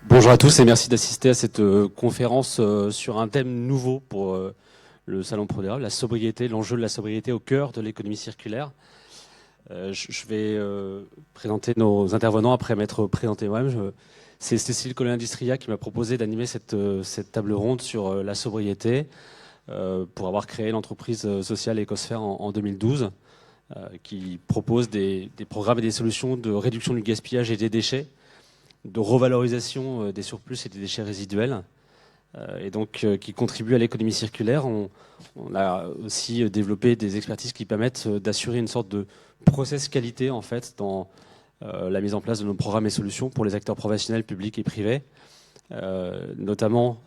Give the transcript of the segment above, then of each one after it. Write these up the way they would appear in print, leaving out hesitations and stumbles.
Bonjour à tous et merci d'assister à cette conférence sur un thème nouveau pour le Salon Prodéa, la sobriété, l'enjeu de la sobriété au cœur de l'économie circulaire. Je vais présenter nos intervenants après m'être présenté moi-même. C'est Cécile Collin-Industria qui m'a proposé d'animer cette table ronde sur la sobriété pour avoir créé l'entreprise sociale Ecosphère en 2012 qui propose des programmes et des solutions de réduction du gaspillage et des déchets, de revalorisation des surplus et des déchets résiduels, et donc qui contribue à l'économie circulaire. On a aussi développé des expertises qui permettent d'assurer une sorte de process qualité en fait dans la mise en place de nos programmes et solutions pour les acteurs professionnels, publics et privés, notamment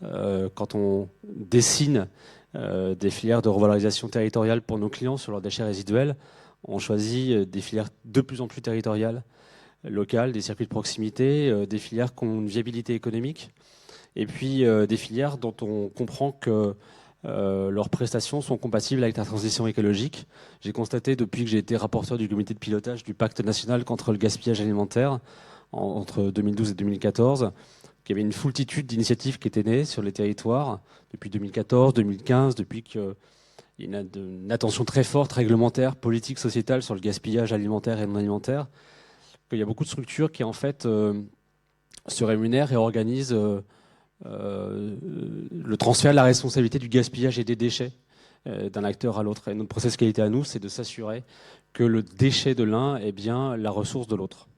quand on dessine des filières de revalorisation territoriale pour nos clients sur leurs déchets résiduels. On choisit des filières de plus en plus territoriales, locales, des circuits de proximité, des filières qui ont une viabilité économique, et puis des filières dont on comprend que leurs prestations sont compatibles avec la transition écologique. J'ai constaté depuis que j'ai été rapporteur du comité de pilotage du pacte national contre le gaspillage alimentaire entre 2012 et 2014, qu'il y avait une foultitude d'initiatives qui étaient nées sur les territoires depuis 2014, 2015, depuis qu'il y a une attention très forte réglementaire, politique, sociétale sur le gaspillage alimentaire et non alimentaire. Il y a beaucoup de structures qui en fait se rémunèrent et organisent le transfert de la responsabilité du gaspillage et des déchets d'un acteur à l'autre. Et notre process qualité à nous, c'est de s'assurer que le déchet de l'un est bien la ressource de l'autre.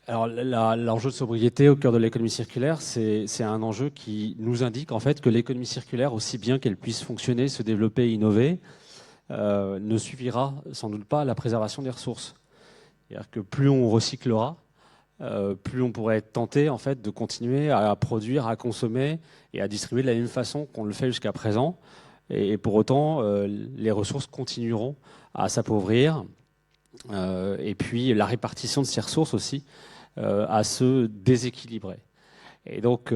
Alors l'enjeu de sobriété au cœur de l'économie circulaire, c'est un enjeu qui nous indique en fait que l'économie circulaire, aussi bien qu'elle puisse fonctionner, se développer, innover, ne suffira sans doute pas à la préservation des ressources. C'est-à-dire que plus on recyclera, plus on pourrait être tenté en fait, de continuer à produire, à consommer et à distribuer de la même façon qu'on le fait jusqu'à présent. Et pour autant, les ressources continueront à s'appauvrir. Et puis la répartition de ces ressources aussi à se déséquilibrer. Et donc,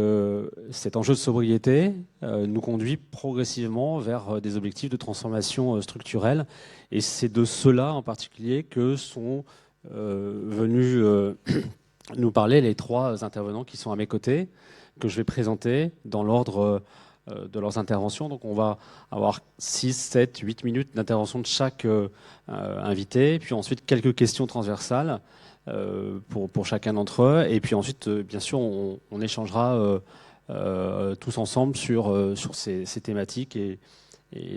cet enjeu de sobriété nous conduit progressivement vers des objectifs de transformation structurelle. Et c'est de cela en particulier que sont venus nous parler les trois intervenants qui sont à mes côtés, que je vais présenter dans l'ordre de leurs interventions. Donc, on va avoir 6, 7, 8 minutes d'intervention de chaque invité, puis ensuite quelques questions transversales pour chacun d'entre eux. Et puis ensuite, bien sûr, on échangera tous ensemble sur ces thématiques et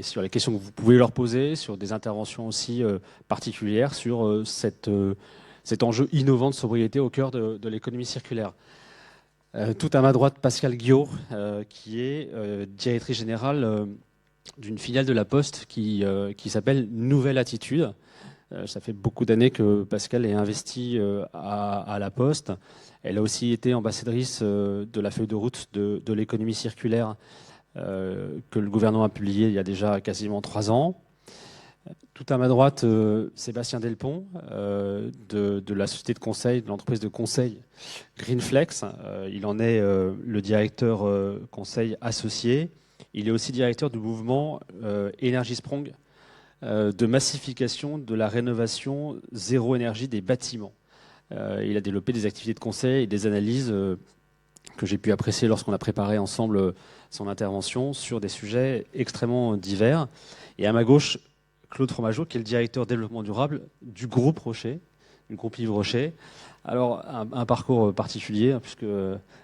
sur les questions que vous pouvez leur poser, sur des interventions aussi particulières, sur cet enjeu innovant de sobriété au cœur de l'économie circulaire. Tout à ma droite, Pascal Guiot, qui est directrice générale d'une filiale de La Poste qui s'appelle Nouvelle Attitude. Ça fait beaucoup d'années que Pascal est investie à La Poste. Elle a aussi été ambassadrice de la feuille de route de l'économie circulaire que le gouvernement a publiée il y a déjà quasiment 3 ans. Tout à ma droite, Sébastien Delpont, de la société de conseil, de l'entreprise de conseil Greenflex. Il en est le directeur conseil associé. Il est aussi directeur du mouvement Energy Sprong, de massification de la rénovation zéro énergie des bâtiments. Il a développé des activités de conseil et des analyses que j'ai pu apprécier lorsqu'on a préparé ensemble son intervention sur des sujets extrêmement divers. Et à ma gauche, Claude Fromageau, qui est le directeur développement durable du groupe Rocher, du groupe Yves Rocher. Alors, un parcours particulier, puisque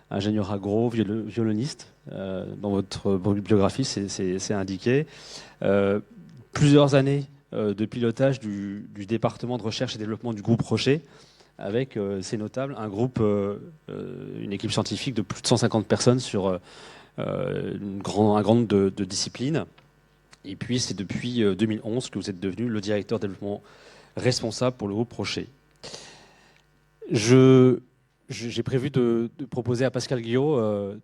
ingénieur agro, violoniste, dans votre biographie, c'est indiqué. Plusieurs années de pilotage du département de recherche et développement du groupe Rocher, avec, c'est notable, un groupe, une équipe scientifique de plus de 150 personnes sur un grand nombre de disciplines. Et puis, c'est depuis 2011 que vous êtes devenu le directeur développement responsable pour le groupe Rocher. J'ai prévu de proposer à Pascal Guiot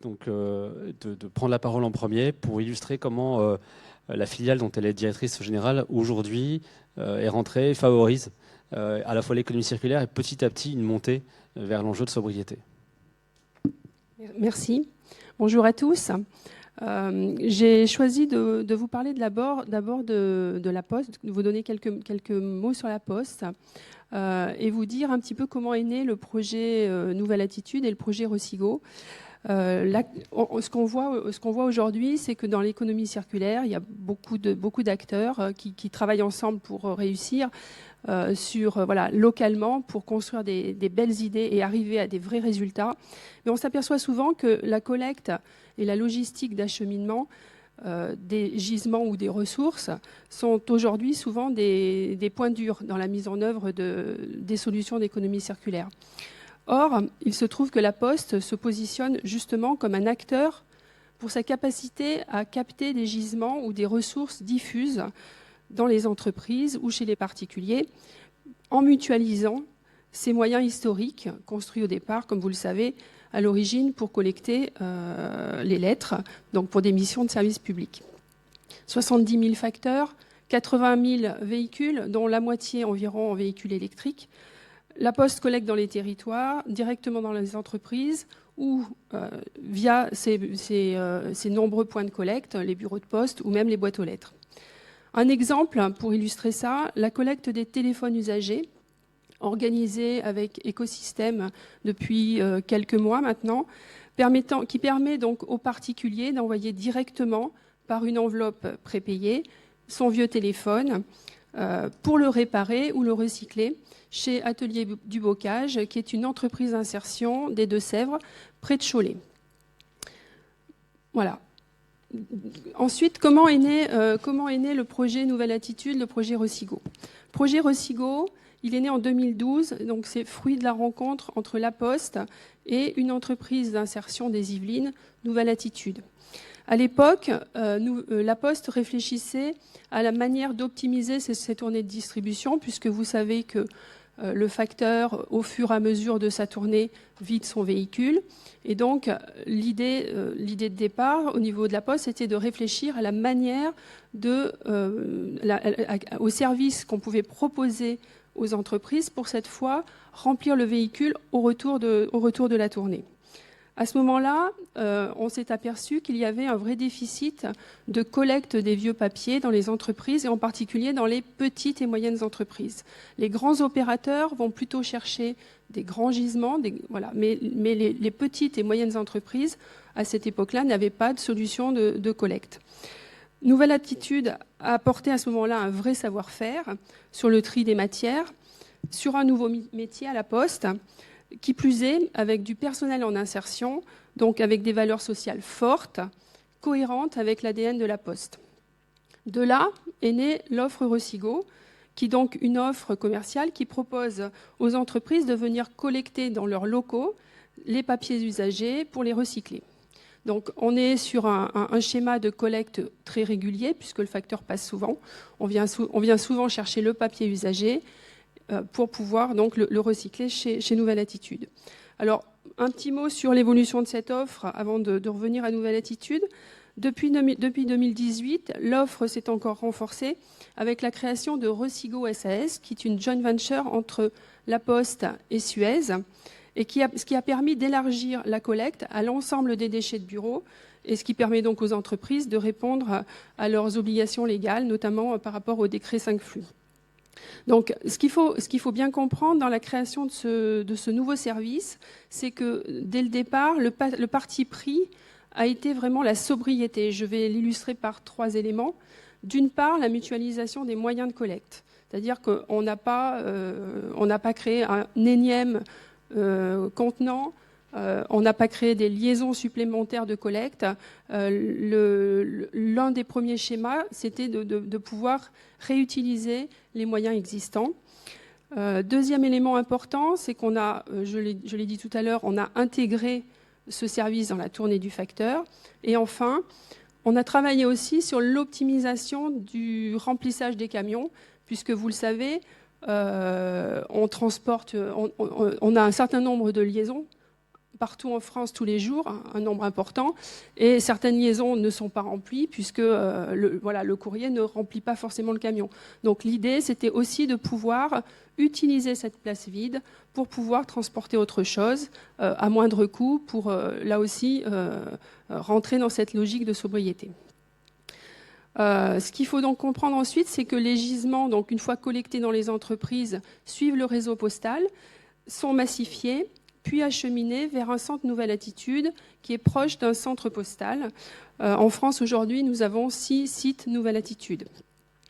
de prendre la parole en premier pour illustrer comment la filiale dont elle est directrice générale aujourd'hui est rentrée et favorise à la fois l'économie circulaire et petit à petit une montée vers l'enjeu de sobriété. Merci. Bonjour à tous. J'ai choisi de vous parler d'abord de la Poste, de vous donner quelques mots sur la Poste et vous dire un petit peu comment est né le projet Nouvelle Attitude et le projet Rosigo. Ce qu'on voit aujourd'hui, c'est que dans l'économie circulaire, il y a beaucoup d'acteurs qui travaillent ensemble pour réussir localement pour construire des belles idées et arriver à des vrais résultats. Mais on s'aperçoit souvent que la collecte et la logistique d'acheminement des gisements ou des ressources sont aujourd'hui souvent des points durs dans la mise en œuvre des solutions d'économie circulaire. Or, il se trouve que la Poste se positionne justement comme un acteur pour sa capacité à capter des gisements ou des ressources diffuses dans les entreprises ou chez les particuliers, en mutualisant ces moyens historiques construits au départ, comme vous le savez, à l'origine pour collecter les lettres, donc pour des missions de service public. 70 000 facteurs, 80 000 véhicules, dont la moitié environ en véhicules électriques. La Poste collecte dans les territoires, directement dans les entreprises ou via ces nombreux points de collecte, les bureaux de poste ou même les boîtes aux lettres. Un exemple pour illustrer ça, la collecte des téléphones usagers, organisée avec Écosystème depuis quelques mois maintenant, qui permet donc aux particuliers d'envoyer directement par une enveloppe prépayée son vieux téléphone pour le réparer ou le recycler chez Atelier du Bocage, qui est une entreprise d'insertion des Deux-Sèvres, près de Cholet. Voilà. Ensuite, comment est né le projet Nouvelle Attitude, le projet Rosigo ? Le projet Rosigo, il est né en 2012, donc c'est fruit de la rencontre entre la Poste et une entreprise d'insertion des Yvelines, Nouvelle Attitude. À l'époque, la Poste réfléchissait à la manière d'optimiser ses tournées de distribution, puisque vous savez que le facteur, au fur et à mesure de sa tournée, vide son véhicule. Et donc, l'idée de départ au niveau de la Poste, c'était de réfléchir à la manière au service qu'on pouvait proposer aux entreprises pour cette fois remplir le véhicule au retour de la tournée. À ce moment-là, on s'est aperçu qu'il y avait un vrai déficit de collecte des vieux papiers dans les entreprises et en particulier dans les petites et moyennes entreprises. Les grands opérateurs vont plutôt chercher des grands gisements, mais les petites et moyennes entreprises, à cette époque-là, n'avaient pas de solution de collecte. Nouvelle Attitude a apporté à ce moment-là un vrai savoir-faire sur le tri des matières, sur un nouveau métier à la Poste, qui plus est avec du personnel en insertion, donc avec des valeurs sociales fortes, cohérentes avec l'ADN de la Poste. De là est née l'offre Rosigo, qui est donc une offre commerciale qui propose aux entreprises de venir collecter dans leurs locaux les papiers usagés pour les recycler. Donc on est sur un schéma de collecte très régulier, puisque le facteur passe souvent. On vient souvent chercher le papier usagé pour pouvoir donc le recycler chez Nouvelle Attitude. Alors, un petit mot sur l'évolution de cette offre avant de revenir à Nouvelle Attitude. Depuis 2018, l'offre s'est encore renforcée avec la création de Rosigo SAS, qui est une joint venture entre La Poste et Suez, et ce qui a permis d'élargir la collecte à l'ensemble des déchets de bureau, et ce qui permet donc aux entreprises de répondre à leurs obligations légales, notamment par rapport au décret 5 flux. Donc, ce qu'il faut bien comprendre dans la création de ce nouveau service, c'est que dès le départ, le parti pris a été vraiment la sobriété. Je vais l'illustrer par 3 éléments. D'une part, la mutualisation des moyens de collecte. C'est-à-dire qu'on n'a pas créé un énième contenant, on n'a pas créé des liaisons supplémentaires de collecte. L'un des premiers schémas, c'était de pouvoir réutiliser les moyens existants. Deuxième élément important, c'est qu'on a, je l'ai dit tout à l'heure, on a intégré ce service dans la tournée du facteur. Et enfin, on a travaillé aussi sur l'optimisation du remplissage des camions, puisque vous le savez, on a un certain nombre de liaisons partout en France tous les jours, un nombre important, et certaines liaisons ne sont pas remplies puisque le courrier ne remplit pas forcément le camion. Donc l'idée, c'était aussi de pouvoir utiliser cette place vide pour pouvoir transporter autre chose à moindre coût, pour là aussi rentrer dans cette logique de sobriété. Ce qu'il faut donc comprendre ensuite, c'est que les gisements, donc une fois collectés dans les entreprises, suivent le réseau postal, sont massifiés, puis acheminés vers un centre Nouvelle Attitude qui est proche d'un centre postal. En France, aujourd'hui, nous avons 6 sites Nouvelle Attitude.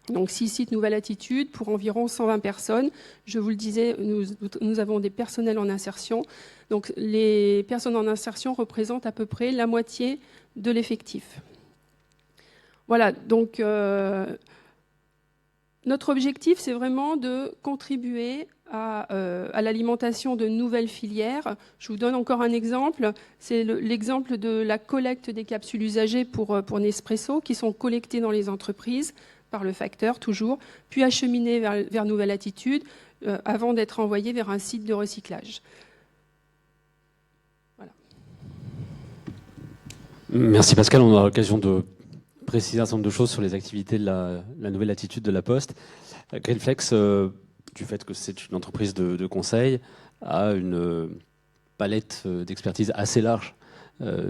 Donc 6 sites Nouvelle Attitude pour environ 120 personnes. Je vous le disais, nous avons des personnels en insertion. Donc les personnes en insertion représentent à peu près la moitié de l'effectif. Voilà, donc notre objectif, c'est vraiment de contribuer à l'alimentation de nouvelles filières. Je vous donne encore un exemple. C'est l'exemple de la collecte des capsules usagées pour Nespresso, qui sont collectées dans les entreprises par le facteur, toujours, puis acheminées vers Nouvelle Attitude, avant d'être envoyées vers un site de recyclage. Voilà. Merci Pascal, on aura l'occasion de préciser un certain nombre de choses sur les activités de la Nouvelle Attitude de la Poste. Greenflex, du fait que c'est une entreprise de conseil, a une palette d'expertise assez large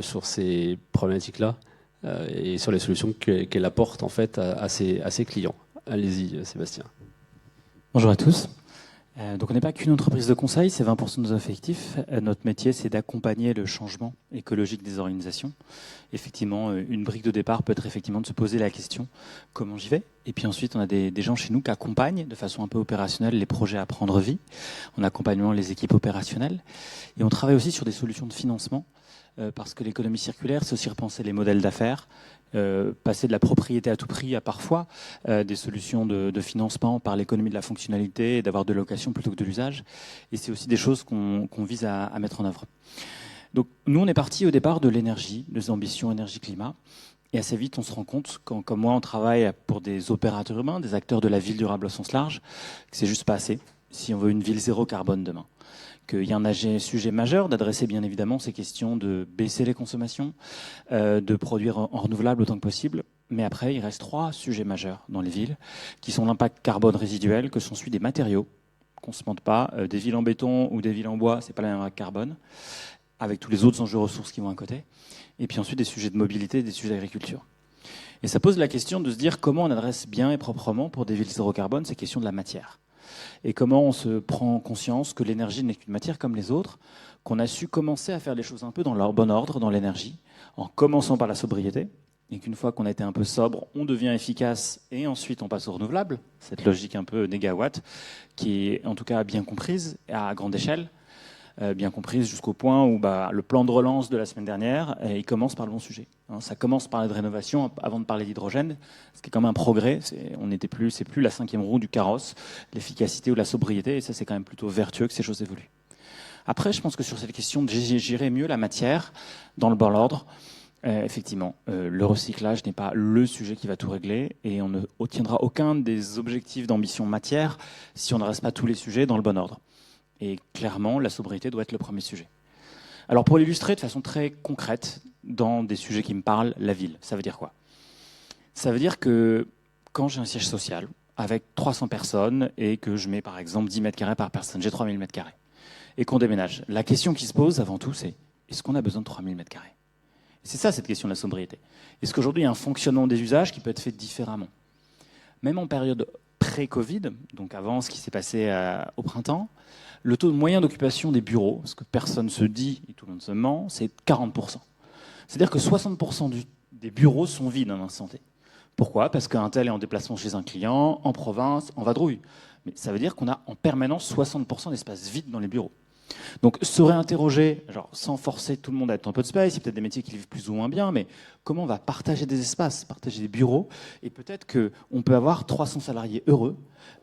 sur ces problématiques-là et sur les solutions qu'elle apporte en fait à ses clients. Allez-y, Sébastien. Bonjour à tous. Donc on n'est pas qu'une entreprise de conseil, c'est 20% de nos effectifs. Notre métier, c'est d'accompagner le changement écologique des organisations. Effectivement, une brique de départ peut être effectivement de se poser la question comment j'y vais. Et puis ensuite, on a des gens chez nous qui accompagnent de façon un peu opérationnelle les projets à prendre vie. On accompagne les équipes opérationnelles. Et on travaille aussi sur des solutions de financement parce que l'économie circulaire, c'est aussi repenser les modèles d'affaires. Passer de la propriété à tout prix à parfois des solutions de financement par l'économie de la fonctionnalité et d'avoir de location plutôt que de l'usage. Et c'est aussi des choses qu'on vise à mettre en œuvre. Donc nous, on est parti au départ de l'énergie, des ambitions énergie-climat. Et assez vite, on se rend compte, quand, comme moi, on travaille pour des opérateurs humains, des acteurs de la ville durable au sens large, que c'est juste pas assez si on veut une ville zéro carbone demain. Qu'il y a un sujet majeur d'adresser bien évidemment ces questions de baisser les consommations, de produire en renouvelable autant que possible. Mais après, il reste 3 sujets majeurs dans les villes, qui sont l'impact carbone résiduel, que sont celui des matériaux, qu'on ne se mente pas, des villes en béton ou des villes en bois, c'est pas la même impact carbone, avec tous les autres enjeux ressources qui vont à côté. Et puis ensuite des sujets de mobilité, des sujets d'agriculture. Et ça pose la question de se dire comment on adresse bien et proprement pour des villes zéro carbone ces questions de la matière. Et comment on se prend conscience que l'énergie n'est qu'une matière comme les autres, qu'on a su commencer à faire les choses un peu dans leur bon ordre, dans l'énergie, en commençant par la sobriété, et qu'une fois qu'on a été un peu sobre, on devient efficace, et ensuite on passe au renouvelable, cette logique un peu négawatt, qui est en tout cas bien comprise, à grande échelle, bien comprise jusqu'au point où le plan de relance de la semaine dernière, il commence par le bon sujet. Ça commence par la rénovation avant de parler d'hydrogène, ce qui est quand même un progrès. C'est plus la 5e roue du carrosse, l'efficacité ou la sobriété, et ça c'est quand même plutôt vertueux que ces choses évoluent. Après, je pense que sur cette question de gérer mieux la matière dans le bon ordre, effectivement, le recyclage n'est pas le sujet qui va tout régler, et on ne obtiendra aucun des objectifs d'ambition matière si on ne reste pas tous les sujets dans le bon ordre. Et clairement, la sobriété doit être le premier sujet. Alors pour l'illustrer de façon très concrète, dans des sujets qui me parlent, la ville, ça veut dire quoi? Ça veut dire que quand j'ai un siège social avec 300 personnes et que je mets par exemple 10 mètres carrés par personne, j'ai 3000 mètres carrés, et qu'on déménage, la question qui se pose avant tout, c'est est-ce qu'on a besoin de 3000 mètres carrés? C'est ça cette question de la sobriété. Est-ce qu'aujourd'hui il y a un fonctionnement des usages qui peut être fait différemment? Même en période pré-Covid, donc avant ce qui s'est passé au printemps, le taux moyen d'occupation des bureaux, ce que personne se dit et tout le monde se ment, c'est 40%. C'est-à-dire que 60% des bureaux sont vides en instant T. Pourquoi? Parce qu'un tel est en déplacement chez un client, en province, en vadrouille. Mais ça veut dire qu'on a en permanence 60% d'espace vide dans les bureaux. Donc se réinterroger, sans forcer tout le monde à être en open space, il y a peut-être des métiers qui vivent plus ou moins bien, mais comment on va partager des espaces, partager des bureaux, et peut-être qu'on peut avoir 300 salariés heureux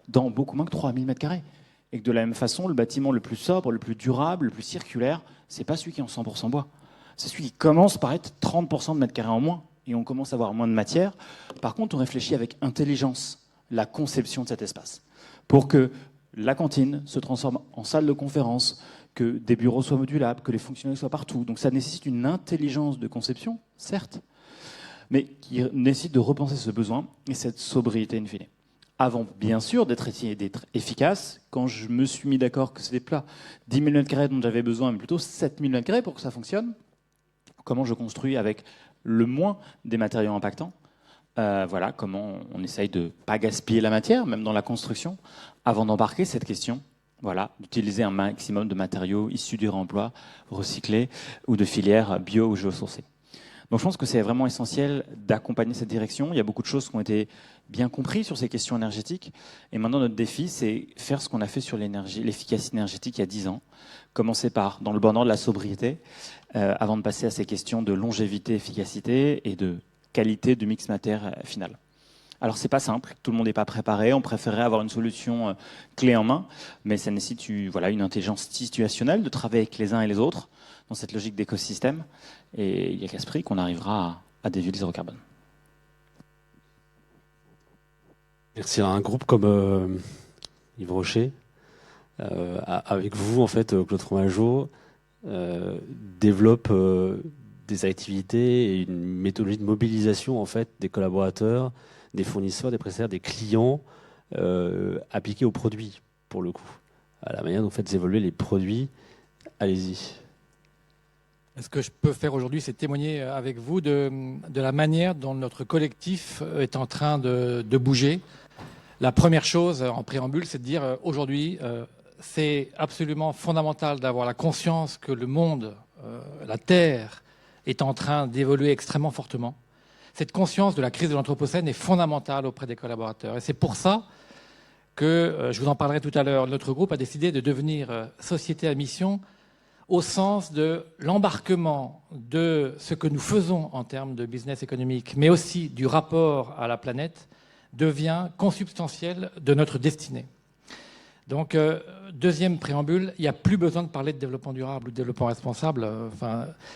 dans beaucoup moins que 3000 mètres carrés. Et que de la même façon, le bâtiment le plus sobre, le plus durable, le plus circulaire, c'est pas celui qui est en 100% bois. C'est celui qui commence par être 30% de mètres carrés en moins, et on commence à avoir moins de matière. Par contre, on réfléchit avec intelligence la conception de cet espace, pour que la cantine se transforme en salle de conférence, que des bureaux soient modulables, que les fonctionnels soient partout. Donc ça nécessite une intelligence de conception, certes, mais qui nécessite de repenser ce besoin et cette sobriété in fine. Avant, bien sûr, d'être efficace, quand je me suis mis d'accord que c'était pas 10 000 m² dont j'avais besoin, mais plutôt 7 000 m² pour que ça fonctionne, comment je construis avec le moins des matériaux impactants, voilà, comment on essaye de ne pas gaspiller la matière, même dans la construction, avant d'embarquer cette question, voilà, d'utiliser un maximum de matériaux issus du réemploi, recyclés, ou de filières bio ou géosourcées. Donc je pense que c'est vraiment essentiel d'accompagner cette direction. Il y a beaucoup de choses qui ont été bien comprises sur ces questions énergétiques. Et maintenant, notre défi, c'est faire ce qu'on a fait sur l'énergie, l'efficacité énergétique il y a 10 ans. Commencer par, dans le bon ordre, la sobriété, avant de passer à ces questions de longévité, efficacité et de qualité du mix matière final. Alors c'est pas simple, tout le monde n'est pas préparé, on préférerait avoir une solution clé en main, mais ça nécessite une intelligence situationnelle, de travailler avec les uns et les autres, dans cette logique d'écosystème, et il n'y a qu'à ce prix qu'on arrivera à des villes zéro carbone. Merci. Un groupe comme Yves Rocher, avec vous, en fait, Claude Fromageau, développe des activités et une méthodologie de mobilisation, en fait, des collaborateurs, des fournisseurs, des prestataires, des clients, appliqués aux produits, pour le coup. À la manière dont vous faites évoluer les produits, allez-y. Ce que je peux faire aujourd'hui, c'est témoigner avec vous de la manière dont notre collectif est en train de bouger. La première chose en préambule, c'est de dire aujourd'hui, c'est absolument fondamental d'avoir la conscience que le monde, la Terre, est en train d'évoluer extrêmement fortement. Cette conscience de la crise de l'Anthropocène est fondamentale auprès des collaborateurs. Et c'est pour ça que, je vous en parlerai tout à l'heure, notre groupe a décidé de devenir société à mission au sens de l'embarquement de ce que nous faisons en termes de business économique, mais aussi du rapport à la planète, devient consubstantiel de notre destinée. Donc, deuxième préambule, il n'y a plus besoin de parler de développement durable ou de développement responsable.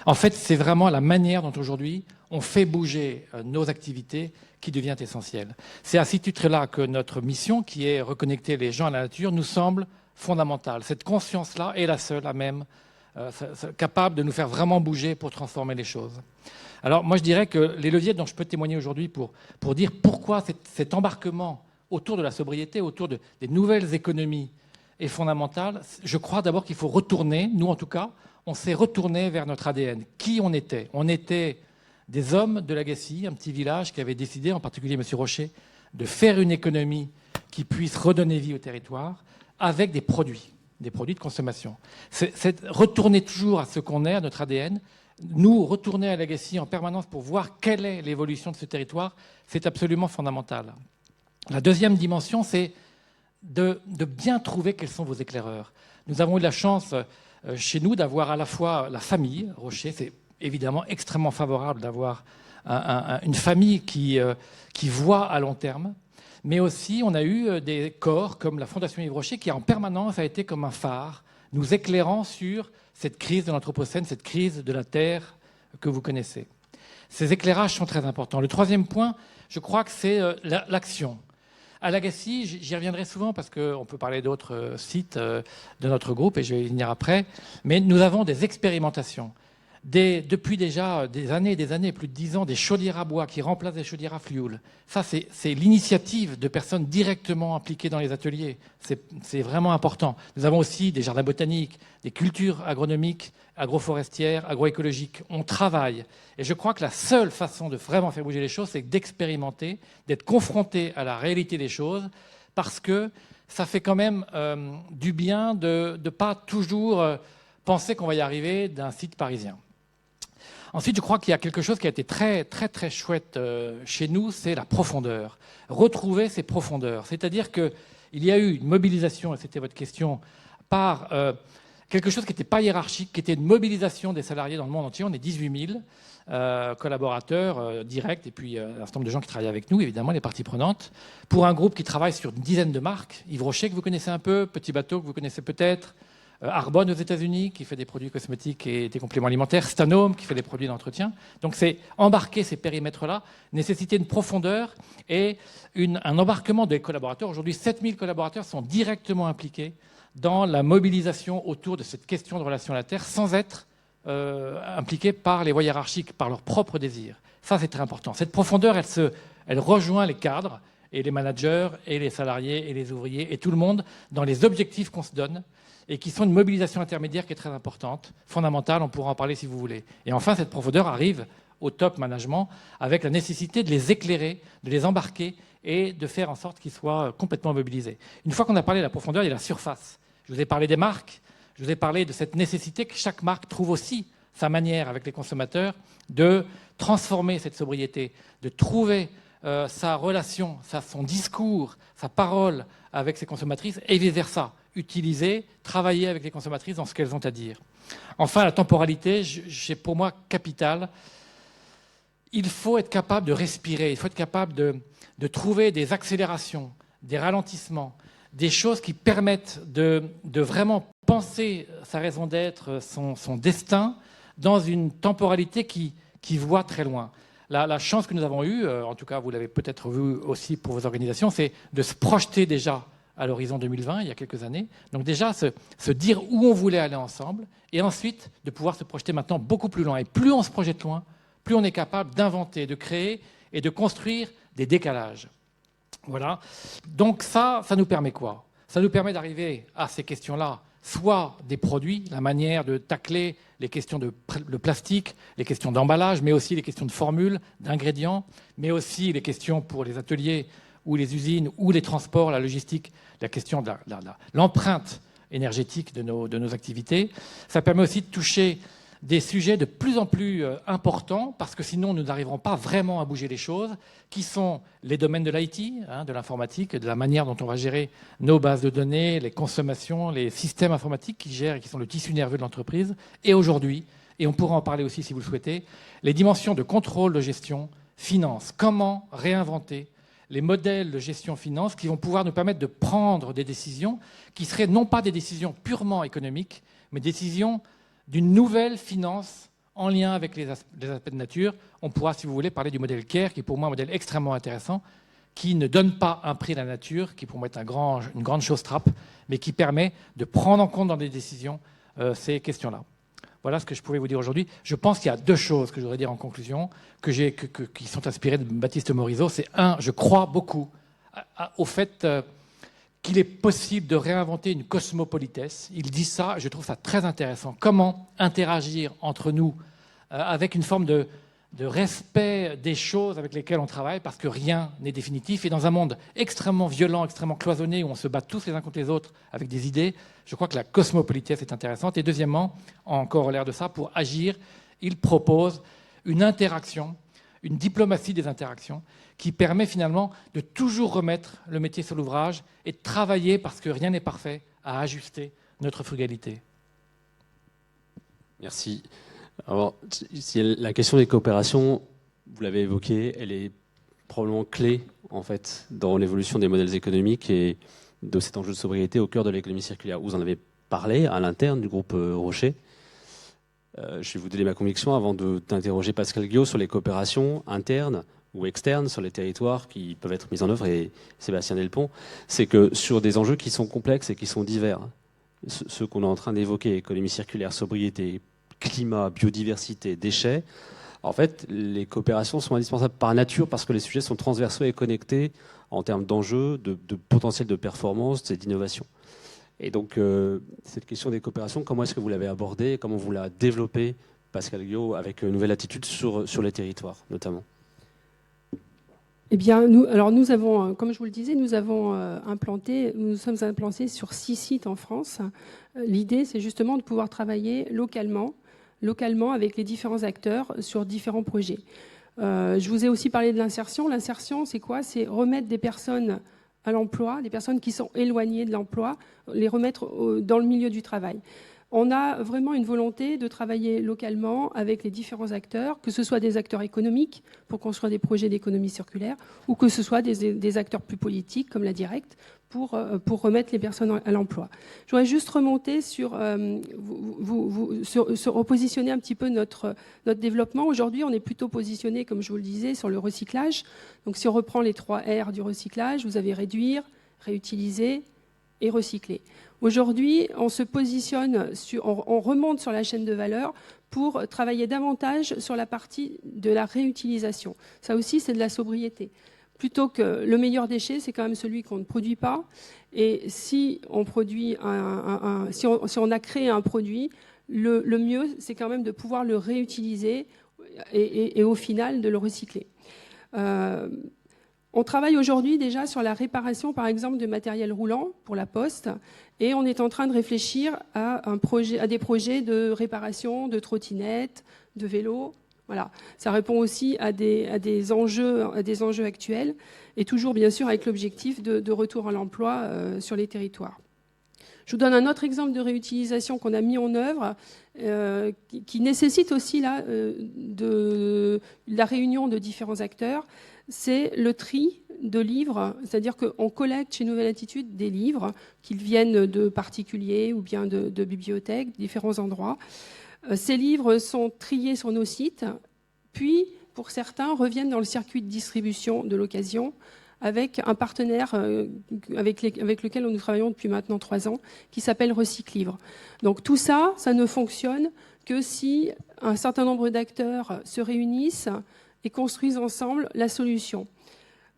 En fait, c'est vraiment la manière dont aujourd'hui on fait bouger nos activités qui devient essentielle. C'est à ce titre-là que notre mission, qui est reconnecter les gens à la nature, nous semble fondamentale. Cette conscience-là est la seule à même capable de nous faire vraiment bouger pour transformer les choses. Alors moi je dirais que les leviers dont je peux témoigner aujourd'hui pour dire pourquoi cet embarquement autour de la sobriété, autour des nouvelles économies est fondamental, je crois d'abord qu'il faut retourner, nous en tout cas, on s'est retourné vers notre ADN. Qui on était? On était des hommes de l'Agacie, un petit village qui avait décidé, en particulier M. Rocher, de faire une économie qui puisse redonner vie au territoire avec des produits de consommation. C'est retourner toujours à ce qu'on est, à notre ADN, nous retourner à l'Agacie en permanence pour voir quelle est l'évolution de ce territoire, c'est absolument fondamental. La deuxième dimension, c'est de bien trouver quels sont vos éclaireurs. Nous avons eu la chance chez nous d'avoir à la fois la famille, Rocher, c'est évidemment extrêmement favorable d'avoir une famille qui voit à long terme, mais aussi on a eu des corps comme la Fondation Yves Rocher qui en permanence a été comme un phare, nous éclairant sur cette crise de l'Anthropocène, cette crise de la Terre que vous connaissez. Ces éclairages sont très importants. Le troisième point, je crois que c'est l'action. À l'Agacie, j'y reviendrai souvent parce qu'on peut parler d'autres sites de notre groupe et je vais y venir après, mais nous avons des expérimentations. Depuis déjà des années, plus de 10 ans, des chaudières à bois qui remplacent des chaudières à fioul. Ça, c'est l'initiative de personnes directement impliquées dans les ateliers. C'est vraiment important. Nous avons aussi des jardins botaniques, des cultures agronomiques, agroforestières, agroécologiques. On travaille. Et je crois que la seule façon de vraiment faire bouger les choses, c'est d'expérimenter, d'être confronté à la réalité des choses, parce que ça fait quand même du bien de ne pas toujours penser qu'on va y arriver d'un site parisien. Ensuite, je crois qu'il y a quelque chose qui a été très, très, très chouette chez nous, c'est la profondeur. Retrouver ces profondeurs. C'est-à-dire qu'il y a eu une mobilisation, et c'était votre question, par quelque chose qui n'était pas hiérarchique, qui était une mobilisation des salariés dans le monde entier. On est 18 000 collaborateurs directs, et puis un certain nombre de gens qui travaillent avec nous, évidemment, les parties prenantes, pour un groupe qui travaille sur une dizaine de marques. Yves Rocher, que vous connaissez un peu, Petit Bateau, que vous connaissez peut-être, Arbonne aux États-Unis, qui fait des produits cosmétiques et des compléments alimentaires, Stanome, qui fait des produits d'entretien. Donc c'est embarquer ces périmètres-là, nécessiter une profondeur et un embarquement des collaborateurs. Aujourd'hui, 7000 collaborateurs sont directement impliqués dans la mobilisation autour de cette question de relation à la Terre sans être impliqués par les voies hiérarchiques, par leurs propres désirs. Ça, c'est très important. Cette profondeur, elle rejoint les cadres et les managers et les salariés et les ouvriers et tout le monde dans les objectifs qu'on se donne et qui sont une mobilisation intermédiaire qui est très importante, fondamentale, on pourra en parler si vous voulez. Et enfin, cette profondeur arrive au top management avec la nécessité de les éclairer, de les embarquer et de faire en sorte qu'ils soient complètement mobilisés. Une fois qu'on a parlé de la profondeur, il y a la surface. Je vous ai parlé des marques, je vous ai parlé de cette nécessité que chaque marque trouve aussi sa manière avec les consommateurs de transformer cette sobriété, de trouver sa relation, son discours, sa parole avec ses consommatrices et vice-versa. Utiliser, travailler avec les consommatrices dans ce qu'elles ont à dire. Enfin, la temporalité, c'est pour moi capital. Il faut être capable de respirer, il faut être capable de trouver des accélérations, des ralentissements, des choses qui permettent de vraiment penser sa raison d'être, son destin, dans une temporalité qui voit très loin. La chance que nous avons eue, en tout cas vous l'avez peut-être vu aussi pour vos organisations, c'est de se projeter déjà à l'horizon 2020, il y a quelques années. Donc déjà, se dire où on voulait aller ensemble, et ensuite de pouvoir se projeter maintenant beaucoup plus loin. Et plus on se projette loin, plus on est capable d'inventer, de créer et de construire des décalages. Voilà. Donc ça nous permet quoi? Ça nous permet d'arriver à ces questions-là, soit des produits, la manière de tacler les questions de plastique, les questions d'emballage, mais aussi les questions de formules, d'ingrédients, mais aussi les questions pour les ateliers ou les usines ou les transports, la logistique, la question de l'empreinte énergétique de nos activités. Ça permet aussi de toucher des sujets de plus en plus importants, parce que sinon nous n'arriverons pas vraiment à bouger les choses, qui sont les domaines de l'IT, de l'informatique, de la manière dont on va gérer nos bases de données, les consommations, les systèmes informatiques qui gèrent et qui sont le tissu nerveux de l'entreprise. Et aujourd'hui, et on pourra en parler aussi si vous le souhaitez, les dimensions de contrôle, de gestion, finance. Comment réinventer les modèles de gestion finance qui vont pouvoir nous permettre de prendre des décisions qui seraient non pas des décisions purement économiques, mais des décisions d'une nouvelle finance en lien avec les aspects de nature. On pourra, si vous voulez, parler du modèle CARE, qui est pour moi un modèle extrêmement intéressant, qui ne donne pas un prix à la nature, qui pour moi est une grande chose trappe, mais qui permet de prendre en compte dans des décisions ces questions-là. Voilà ce que je pouvais vous dire aujourd'hui. Je pense qu'il y a deux choses que je voudrais dire en conclusion, qui sont inspirées de Baptiste Morisot. C'est un, je crois beaucoup au fait qu'il est possible de réinventer une cosmopolitesse. Il dit ça, je trouve ça très intéressant. Comment interagir entre nous avec une forme de respect des choses avec lesquelles on travaille, parce que rien n'est définitif. Et dans un monde extrêmement violent, extrêmement cloisonné, où on se bat tous les uns contre les autres avec des idées, je crois que la cosmopolitesse est intéressante. Et deuxièmement, en corollaire de ça, pour agir, il propose une interaction, une diplomatie des interactions, qui permet finalement de toujours remettre le métier sur l'ouvrage et de travailler, parce que rien n'est parfait, à ajuster notre frugalité. Merci. Alors, la question des coopérations, vous l'avez évoquée, elle est probablement clé en fait dans l'évolution des modèles économiques et de cet enjeu de sobriété au cœur de l'économie circulaire. Vous en avez parlé à l'interne du groupe Rocher. Je vais vous donner ma conviction avant d'interroger Pascal Guiot sur les coopérations internes ou externes sur les territoires qui peuvent être mises en œuvre, et Sébastien Delpont, c'est que sur des enjeux qui sont complexes et qui sont divers, ceux qu'on est en train d'évoquer, économie circulaire, sobriété, climat, biodiversité, déchets, en fait, les coopérations sont indispensables par nature parce que les sujets sont transversaux et connectés en termes d'enjeux, de potentiel de performance et d'innovation. Et donc, cette question des coopérations, comment est-ce que vous l'avez abordée, comment vous la développée, Pascal Guiot, avec une nouvelle attitude sur les territoires, notamment? Eh bien, nous avons, comme je vous le disais, nous sommes implantés sur 6 sites en France. L'idée, c'est justement de pouvoir travailler localement avec les différents acteurs sur différents projets. Je vous ai aussi parlé de l'insertion. L'insertion, c'est quoi? C'est remettre des personnes à l'emploi, des personnes qui sont éloignées de l'emploi, les remettre dans le milieu du travail. On a vraiment une volonté de travailler localement avec les différents acteurs, que ce soit des acteurs économiques pour construire des projets d'économie circulaire, ou que ce soit des acteurs plus politiques comme la Directe pour remettre les personnes à l'emploi. Je voudrais juste remonter sur repositionner un petit peu notre développement. Aujourd'hui, on est plutôt positionné, comme je vous le disais, sur le recyclage. Donc si on reprend les 3 R du recyclage, vous avez réduire, réutiliser et recyclé. Aujourd'hui, on se positionne, on remonte sur la chaîne de valeur pour travailler davantage sur la partie de la réutilisation. Ça aussi, c'est de la sobriété. Plutôt que le meilleur déchet, c'est quand même celui qu'on ne produit pas. Et si on produit si on a créé un produit, le mieux, c'est quand même de pouvoir le réutiliser et au final de le recycler. On travaille aujourd'hui déjà sur la réparation, par exemple, de matériel roulant pour la Poste, et on est en train de réfléchir à des projets de réparation de trottinettes, de vélos. Voilà. Ça répond aussi à des enjeux actuels, et toujours bien sûr avec l'objectif de retour à l'emploi sur les territoires. Je vous donne un autre exemple de réutilisation qu'on a mis en œuvre, qui nécessite aussi là, la réunion de différents acteurs. C'est le tri de livres, c'est-à-dire qu'on collecte chez Nouvelle Attitude des livres, qu'ils viennent de particuliers ou bien de bibliothèques, différents endroits. Ces livres sont triés sur nos sites, puis pour certains reviennent dans le circuit de distribution de l'occasion avec un partenaire avec lequel nous travaillons depuis maintenant 3 ans, qui s'appelle Recyclivre. Donc tout ça, ça ne fonctionne que si un certain nombre d'acteurs se réunissent et construisent ensemble la solution.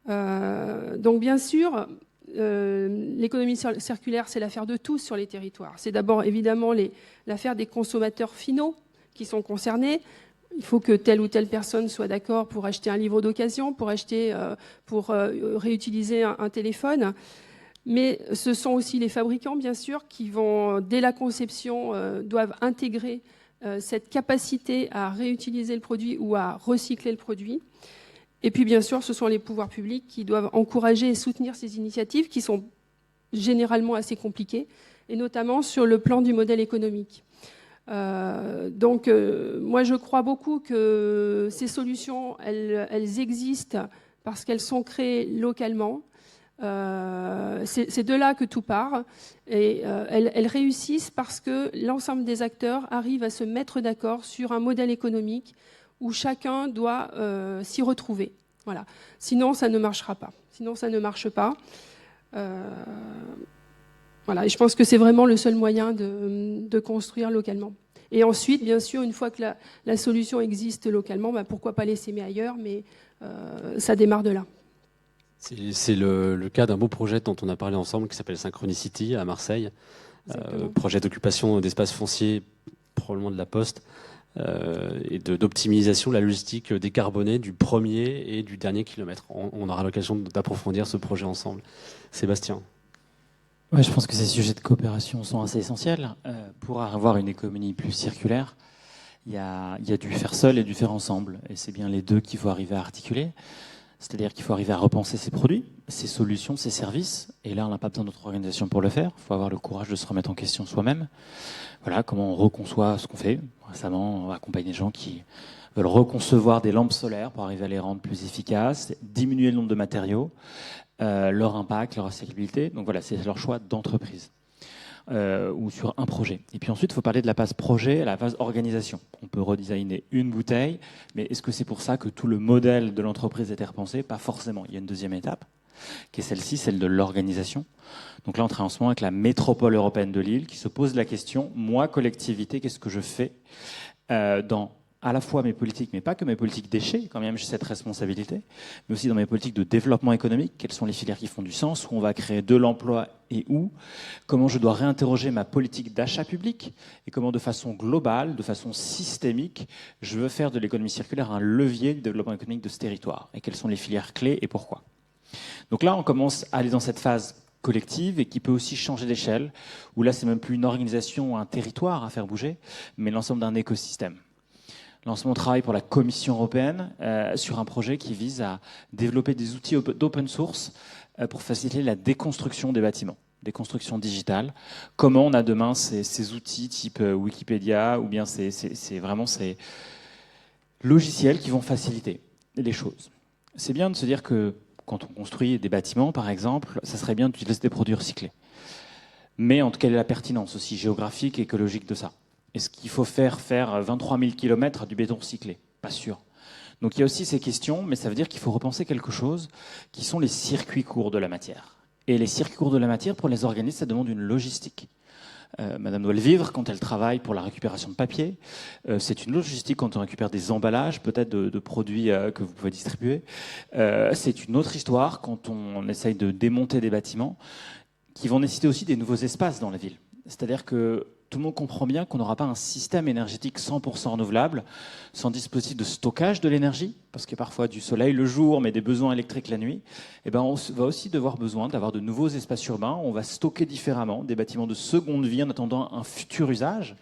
Donc bien sûr, l'économie circulaire, c'est l'affaire de tous sur les territoires. C'est d'abord évidemment l'affaire des consommateurs finaux qui sont concernés. Il faut que telle ou telle personne soit d'accord pour acheter un livre d'occasion, pour réutiliser un téléphone. Mais ce sont aussi les fabricants, bien sûr, qui vont, dès la conception, doivent intégrer cette capacité à réutiliser le produit ou à recycler le produit. Et puis, bien sûr, ce sont les pouvoirs publics qui doivent encourager et soutenir ces initiatives qui sont généralement assez compliquées, et notamment sur le plan du modèle économique. Moi, je crois beaucoup que ces solutions, elles existent parce qu'elles sont créées localement. C'est de là que tout part. Et elles réussissent parce que l'ensemble des acteurs arrivent à se mettre d'accord sur un modèle économique où chacun doit s'y retrouver. Voilà. Sinon, ça ne marchera pas. Sinon, ça ne marche pas. Voilà. Et je pense que c'est vraiment le seul moyen de construire localement. Et ensuite, bien sûr, une fois que la solution existe localement, pourquoi pas l'essaimer ailleurs, mais ça démarre de là. C'est le cas d'un beau projet dont on a parlé ensemble qui s'appelle Synchronicity à Marseille. Projet d'occupation d'espace foncier, probablement de la Poste, et d'optimisation de la logistique décarbonée du premier et du dernier kilomètre. On aura l'occasion d'approfondir ce projet ensemble. Sébastien. Ouais, je pense que ces sujets de coopération sont assez essentiels. Pour avoir une économie plus circulaire, il y a du faire seul et du faire ensemble. Et c'est bien les deux qu'il faut arriver à articuler. C'est-à-dire qu'il faut arriver à repenser ses produits, ses solutions, ses services. Et là, on n'a pas besoin d'autre organisation pour le faire. Il faut avoir le courage de se remettre en question soi-même. Voilà comment on reconçoit ce qu'on fait. Récemment, on a accompagné des gens qui veulent reconcevoir des lampes solaires pour arriver à les rendre plus efficaces, diminuer le nombre de matériaux, leur impact, leur recyclabilité. Donc voilà, c'est leur choix d'entreprise. Ou sur un projet. Et puis ensuite, il faut parler de la phase projet, la phase organisation. On peut redesigner une bouteille, mais est-ce que c'est pour ça que tout le modèle de l'entreprise a été repensé? Pas forcément. Il y a une deuxième étape, qui est celle-ci, celle de l'organisation. Donc là, on travaille en ce moment avec la métropole européenne de Lille, qui se pose la question, moi, collectivité, qu'est-ce que je fais dans à la fois mes politiques, mais pas que mes politiques déchets, quand même j'ai cette responsabilité, mais aussi dans mes politiques de développement économique, quelles sont les filières qui font du sens, où on va créer de l'emploi et où, comment je dois réinterroger ma politique d'achat public, et comment de façon globale, de façon systémique, je veux faire de l'économie circulaire un levier du développement économique de ce territoire, et quelles sont les filières clés et pourquoi. Donc là, on commence à aller dans cette phase collective et qui peut aussi changer d'échelle, où là, c'est même plus une organisation ou un territoire à faire bouger, mais l'ensemble d'un écosystème. Lancement de travail pour la Commission européenne sur un projet qui vise à développer des outils d'open source pour faciliter la déconstruction des bâtiments, déconstruction digitale. Comment on a demain ces outils type Wikipédia ou bien vraiment ces logiciels qui vont faciliter les choses. C'est bien de se dire que quand on construit des bâtiments, par exemple, ça serait bien d'utiliser des produits recyclés. Mais en tout cas, quelle est la pertinence aussi géographique et écologique de ça? Est-ce qu'il faut faire 23 000 km du béton recyclé? Pas sûr. Donc il y a aussi ces questions, mais ça veut dire qu'il faut repenser quelque chose qui sont les circuits courts de la matière. Et les circuits courts de la matière, pour les organismes, ça demande une logistique. Madame doit le vivre quand elle travaille pour la récupération de papier. C'est une logistique quand on récupère des emballages, peut-être de produits que vous pouvez distribuer. C'est une autre histoire quand on essaye de démonter des bâtiments qui vont nécessiter aussi des nouveaux espaces dans la ville. C'est-à-dire que tout le monde comprend bien qu'on n'aura pas un système énergétique 100% renouvelable, sans dispositif de stockage de l'énergie, parce qu'il y a parfois du soleil le jour, mais des besoins électriques la nuit. Et ben, on va aussi devoir besoin d'avoir de nouveaux espaces urbains. On va stocker différemment des bâtiments de seconde vie en attendant un futur usage.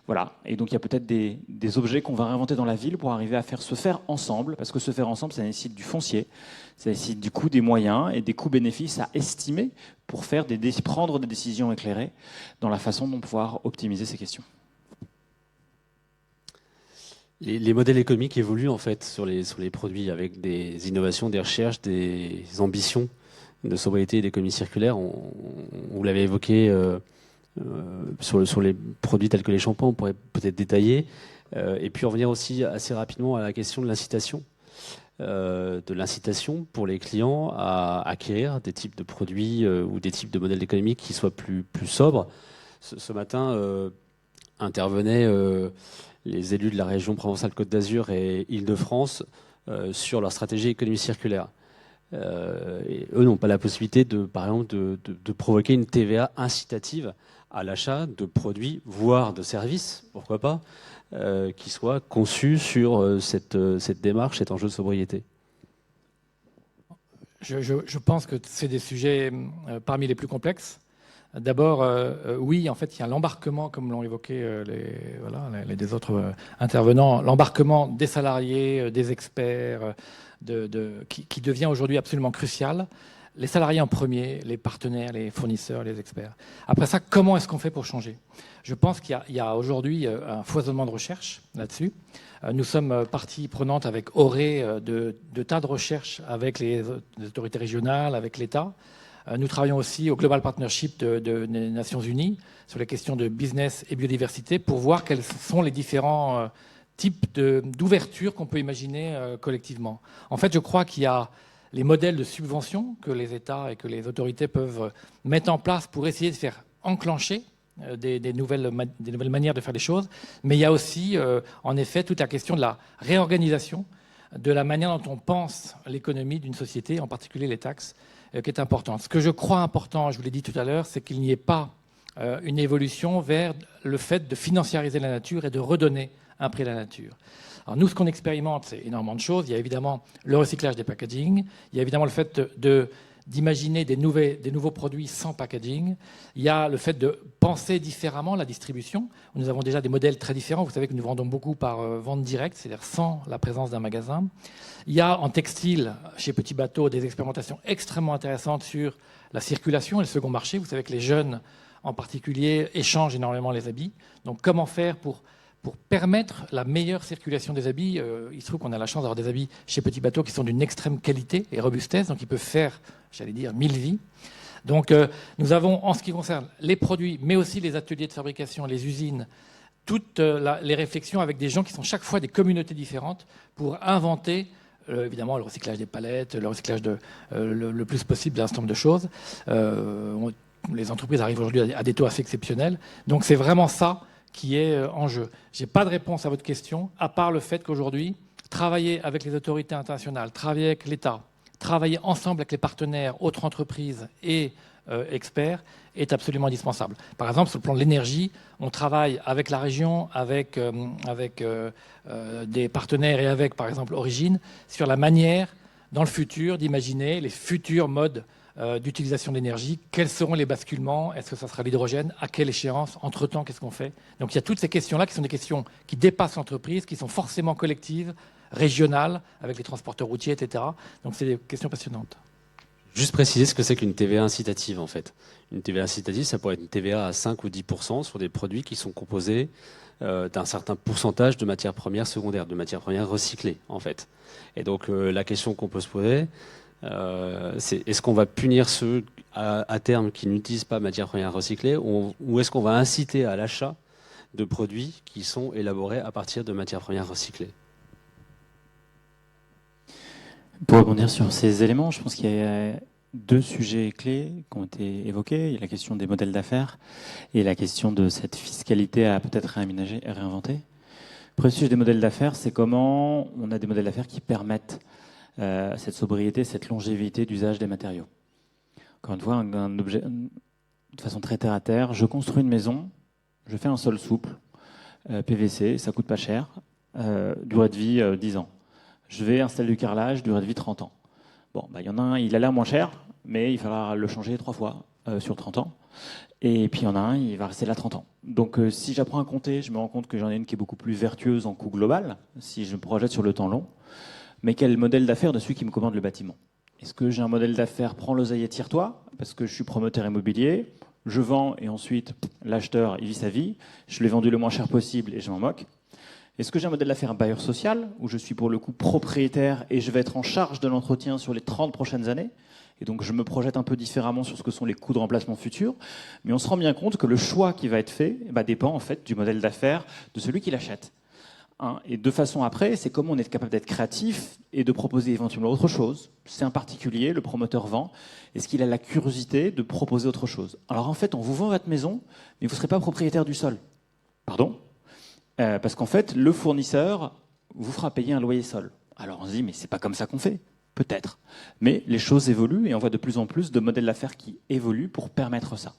Voilà. Et donc, il y a peut-être des objets qu'on va réinventer dans la ville pour arriver à faire se faire ensemble, parce que se faire ensemble, ça nécessite du foncier, ça nécessite du coût des moyens et des coûts-bénéfices à estimer pour prendre des décisions éclairées dans la façon dont pouvoir optimiser ces questions. Les modèles économiques évoluent en fait sur les produits avec des innovations, des recherches, des ambitions de sobriété et d'économie circulaire. Vous l'avez évoqué sur les produits tels que les shampoings, on pourrait peut-être détailler. Et puis revenir aussi assez rapidement à la question de l'incitation. Pour les clients à acquérir des types de produits ou des types de modèles économiques qui soient plus sobres. Ce matin intervenaient les élus de la région Provence-Alpes-Côte d'Azur et Île-de-France sur leur stratégie économie circulaire. Et eux n'ont pas la possibilité, par exemple, de provoquer une TVA incitative à l'achat de produits, voire de services, pourquoi pas, qui soient conçus sur cette démarche, cet enjeu de sobriété. Je pense que c'est des sujets parmi les plus complexes. D'abord, oui, en fait, il y a l'embarquement, comme l'ont évoqué les autres intervenants, l'embarquement des salariés, des experts, qui devient aujourd'hui absolument crucial. Les salariés en premier, les partenaires, les fournisseurs, les experts. Après ça, comment est-ce qu'on fait pour changer ? Je pense qu'il y a aujourd'hui un foisonnement de recherche là-dessus. Nous sommes partie prenante avec Auré de tas de recherches avec les autorités régionales, avec l'État. Nous travaillons aussi au Global Partnership des Nations Unies sur les questions de business et biodiversité pour voir quels sont les différents types d'ouverture qu'on peut imaginer collectivement. En fait, je crois qu'il y a les modèles de subvention que les États et que les autorités peuvent mettre en place pour essayer de faire enclencher des nouvelles manières de faire les choses. Mais il y a aussi, en effet, toute la question de la réorganisation, de la manière dont on pense l'économie d'une société, en particulier les taxes, qui est importante. Ce que je crois important, je vous l'ai dit tout à l'heure, c'est qu'il n'y ait pas une évolution vers le fait de financiariser la nature et de redonner un prix à la nature. Alors nous, ce qu'on expérimente, c'est énormément de choses. Il y a évidemment le recyclage des packaging. Il y a évidemment le fait d'imaginer des nouveaux produits sans packaging. Il y a le fait de penser différemment la distribution. Nous avons déjà des modèles très différents. Vous savez que nous vendons beaucoup par vente directe, c'est-à-dire sans la présence d'un magasin. Il y a en textile, chez Petit Bateau, des expérimentations extrêmement intéressantes sur la circulation et le second marché. Vous savez que les jeunes, en particulier, échangent énormément les habits. Donc comment faire pour permettre la meilleure circulation des habits? Il se trouve qu'on a la chance d'avoir des habits chez Petit Bateau qui sont d'une extrême qualité et robustesse, donc ils peuvent faire, j'allais dire, 1000 vies. Donc nous avons, en ce qui concerne les produits, mais aussi les ateliers de fabrication, les usines, toutes les réflexions avec des gens qui sont chaque fois des communautés différentes pour inventer évidemment le recyclage des palettes, le recyclage le plus possible d'un certain nombre de choses. Les entreprises arrivent aujourd'hui à des taux assez exceptionnels. Donc c'est vraiment ça qui est en jeu. Je n'ai pas de réponse à votre question, à part le fait qu'aujourd'hui, travailler avec les autorités internationales, travailler avec l'État, travailler ensemble avec les partenaires, autres entreprises et experts est absolument indispensable. Par exemple, sur le plan de l'énergie, on travaille avec la région, avec des partenaires et avec, par exemple, Origine, sur la manière, dans le futur, d'imaginer les futurs modes d'utilisation de l'énergie. Quels seront les basculements? Est-ce que ça sera l'hydrogène? À quelle échéance? Entre-temps, qu'est-ce qu'on fait? Donc il y a toutes ces questions-là qui sont des questions qui dépassent l'entreprise, qui sont forcément collectives, régionales, avec les transporteurs routiers, etc. Donc c'est des questions passionnantes. Juste préciser ce que c'est qu'une TVA incitative, en fait. Une TVA incitative, ça pourrait être une TVA à 5 ou 10% sur des produits qui sont composés d'un certain pourcentage de matières premières secondaires, de matières premières recyclées, en fait. Et donc la question qu'on peut se poser, c'est est-ce qu'on va punir ceux à terme qui n'utilisent pas matières premières recyclées ou est-ce qu'on va inciter à l'achat de produits qui sont élaborés à partir de matières premières recyclées? Pour rebondir sur ces éléments, je pense qu'il y a deux sujets clés qui ont été évoqués. Il y a la question des modèles d'affaires et la question de cette fiscalité à peut-être réaménager et réinventer. Le premier sujet des modèles d'affaires, c'est comment on a des modèles d'affaires qui permettent cette sobriété, cette longévité d'usage des matériaux. Encore une fois, un objet, de façon très terre à terre, je construis une maison, je fais un sol souple, PVC, ça coûte pas cher, durée de vie 10 ans. Je vais installer du carrelage, durée de vie 30 ans. Bon, il y en a un, il a l'air moins cher, mais il faudra le changer 3 fois sur 30 ans. Et puis il y en a un, il va rester là 30 ans. Donc si j'apprends à compter, je me rends compte que j'en ai une qui est beaucoup plus vertueuse en coût global, si je me projette sur le temps long. Mais quel modèle d'affaires de celui qui me commande le bâtiment? Est-ce que j'ai un modèle d'affaires, prends l'oseille et tire-toi, parce que je suis promoteur immobilier, je vends et ensuite l'acheteur il vit sa vie, je l'ai vendu le moins cher possible et je m'en moque? Est-ce que j'ai un modèle d'affaires bailleur social, où je suis pour le coup propriétaire et je vais être en charge de l'entretien sur les 30 prochaines années? Et donc je me projette un peu différemment sur ce que sont les coûts de remplacement futurs. Mais on se rend bien compte que le choix qui va être fait dépend en fait du modèle d'affaires de celui qui l'achète. Et de façon après, c'est comment on est capable d'être créatif et de proposer éventuellement autre chose. C'est un particulier, le promoteur vend. Est-ce qu'il a la curiosité de proposer autre chose? Alors en fait, on vous vend votre maison, mais vous ne serez pas propriétaire du sol. Pardon? Parce qu'en fait, le fournisseur vous fera payer un loyer sol. Alors on se dit, mais c'est pas comme ça qu'on fait. Peut-être. Mais les choses évoluent et on voit de plus en plus de modèles d'affaires qui évoluent pour permettre ça.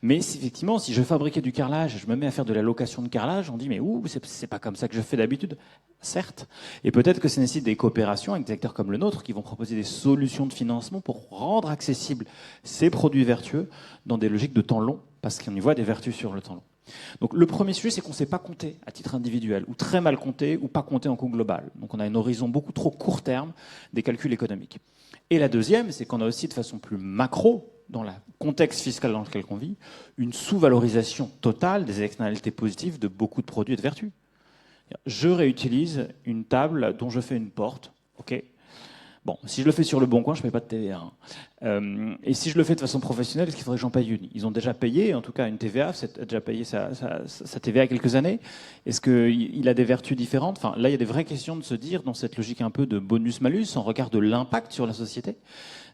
Mais effectivement, si je fabriquais du carrelage, je me mets à faire de la location de carrelage, on dit, mais c'est pas comme ça que je fais d'habitude. Certes. Et peut-être que ça nécessite des coopérations avec des acteurs comme le nôtre qui vont proposer des solutions de financement pour rendre accessibles ces produits vertueux dans des logiques de temps long, parce qu'on y voit des vertus sur le temps long. Donc le premier sujet, c'est qu'on ne sait pas compter à titre individuel, ou très mal compter, ou pas compter en coût global. Donc on a un horizon beaucoup trop court terme des calculs économiques. Et la deuxième, c'est qu'on a aussi de façon plus macro, dans le contexte fiscal dans lequel on vit, une sous-valorisation totale des externalités positives de beaucoup de produits et de vertus. Je réutilise une table dont je fais une porte, ok. Bon, si je le fais sur le Bon Coin, je ne paye pas de TVA. Et si je le fais de façon professionnelle, est-ce qu'il faudrait que j'en paye une? Ils ont déjà payé, en tout cas une TVA, a déjà payé sa TVA il y a quelques années. Est-ce qu'il a des vertus différentes? Enfin, là, il y a des vraies questions de se dire, dans cette logique un peu de bonus-malus, en regard de l'impact sur la société.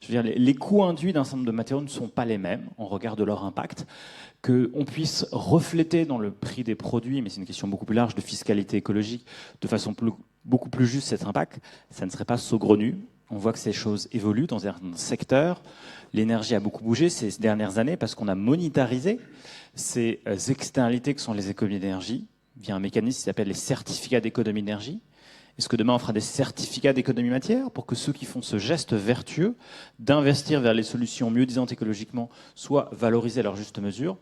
Je veux dire, les coûts induits d'un certain nombre de matériaux ne sont pas les mêmes en regard de leur impact. Qu'on puisse refléter dans le prix des produits, mais c'est une question beaucoup plus large de fiscalité écologique, de façon beaucoup plus juste cet impact, ça ne serait pas saugrenu. On voit que ces choses évoluent dans un secteur. L'énergie a beaucoup bougé ces dernières années parce qu'on a monétarisé ces externalités que sont les économies d'énergie via un mécanisme qui s'appelle les certificats d'économie d'énergie. Est-ce que demain on fera des certificats d'économie matière pour que ceux qui font ce geste vertueux d'investir vers les solutions mieux disantes écologiquement soient valorisés à leur juste mesure?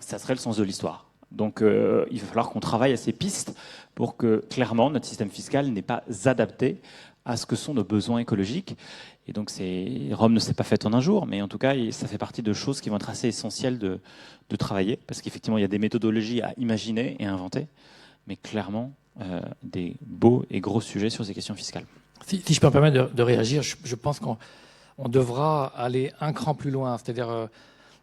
Ça serait le sens de l'histoire. Donc il va falloir qu'on travaille à ces pistes pour que clairement notre système fiscal n'est pas adapté à ce que sont nos besoins écologiques. Et donc Rome ne s'est pas faite en un jour, mais en tout cas ça fait partie de choses qui vont être assez essentielles de travailler, parce qu'effectivement il y a des méthodologies à imaginer et à inventer, mais clairement des beaux et gros sujets sur ces questions fiscales. Si je peux me permettre de réagir, je pense qu'on devra aller un cran plus loin, c'est-à-dire